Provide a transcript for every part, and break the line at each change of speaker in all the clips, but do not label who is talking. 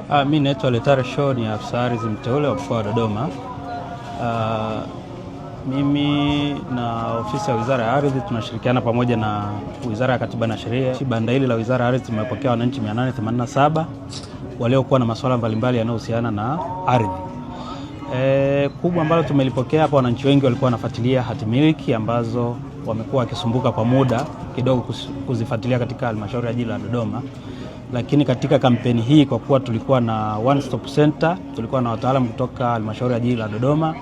Mimi naitwa Letare Show, ni afisa ardhi mteule wa mkoa wa Dodoma. Mimi na ofisi ya Wizara ya Ardhi tunashirikiana pamoja na Wizara ya Katiba na Sheria. Banda hili la Wizara ya Ardhi tumepokea wananchi 887 waliokuwa na masuala mbalimbali yanayohusiana na ardhi. Kubwa ambalo tumelipokea hapa, wananchi wengi walikuwa wanafuatilia hati miliki ambazo wamekuwa wakisumbuka kwa muda kidogo kuzifuatilia katika halmashauri ya jiji la Dodoma. Lakini katika kampeni hii, kwa kuwa tulikuwa na one stop center, tulikuwa na wataalamu kutoka halmashauri ya jiji la Dodoma,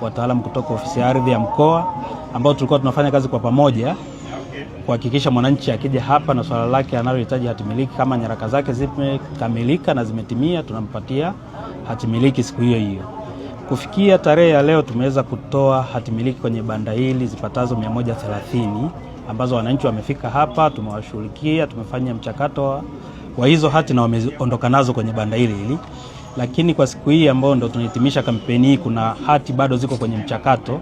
wataalamu kutoka ofisi ya ardhi ya mkoa, ambao tulikuwa tunafanya kazi kwa pamoja kuhakikisha mwananchi akija hapa na swala lake anallohitaji hati miliki, kama nyaraka zake zimekamilika na zimetimia, tunampatia hati miliki siku hiyo hiyo. Kufikia tarehe ya leo tumeweza kutoa hati miliki kwenye banda hili zipatazo 130 ambazo wananchi wamefika hapa, tumewashughulikia, tumefanya mchakato wa hizo hati na wameondoka nazo kwenye banda hili. Lakini kwa siku hii ambao ndo tunahitimisha kampeni hii, kuna hati bado ziko kwenye mchakato,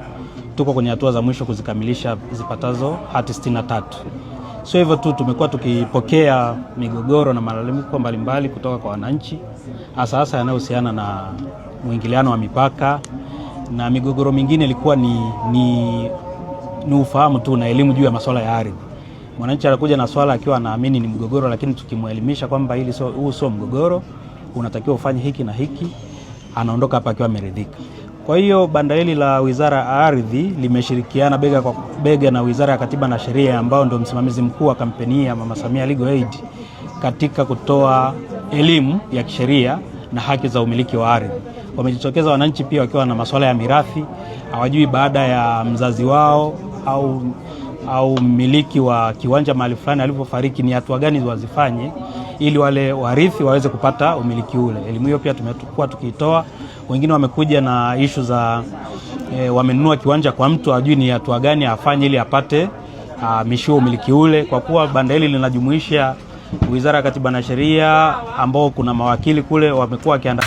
tuko kwenye hatua za mwisho kuzikamilisha zipatazo hati 63. Sio hivyo tu, tumekuwa tukipokea migogoro na malalamiko mbalimbali kutoka kwa wananchi, hasa yanayohusiana na mwingiliano wa mipaka, na migogoro mingine ilikuwa ni ufahamu tu na elimu juu ya masuala ya ardhi. Mwananchi anakuja na swala akiwa anaamini ni mgogoro, lakini tukimuelimisha kwamba huu sio mgogoro, unatakiwa ufanye hiki na hiki, anaondoka hapa akiwa ameridhika. Kwa hiyo banda hili la Wizara ya Ardhi limeshirikiana bega kwa bega na Wizara ya Katiba na Sheria, ambao ndio msimamizi mkuu wa kampeni ya Mama Samia Legal Aid, katika kutoa elimu ya kisheria na haki za umiliki wa ardhi. Wamejitokeza wananchi pia wakiwa na masuala ya mirathi, hawajui baada ya mzazi wao au mmiliki wa kiwanja mahali fulani alipofariki ni hatua gani wazifanye ili wale warithi waweze kupata umiliki ule. Elimu hiyo pia tumekuwa tukiitoa. Wengine wamekuja na issue za wamenunua kiwanja kwa mtu, hajui ni hatua gani afanye ili apate mishio umiliki ule. Kwa kuwa banda hili linajumuisha Wizara ya Katiba na Sheria, ambao kuna mawakili kule wamekuwa wakiandaa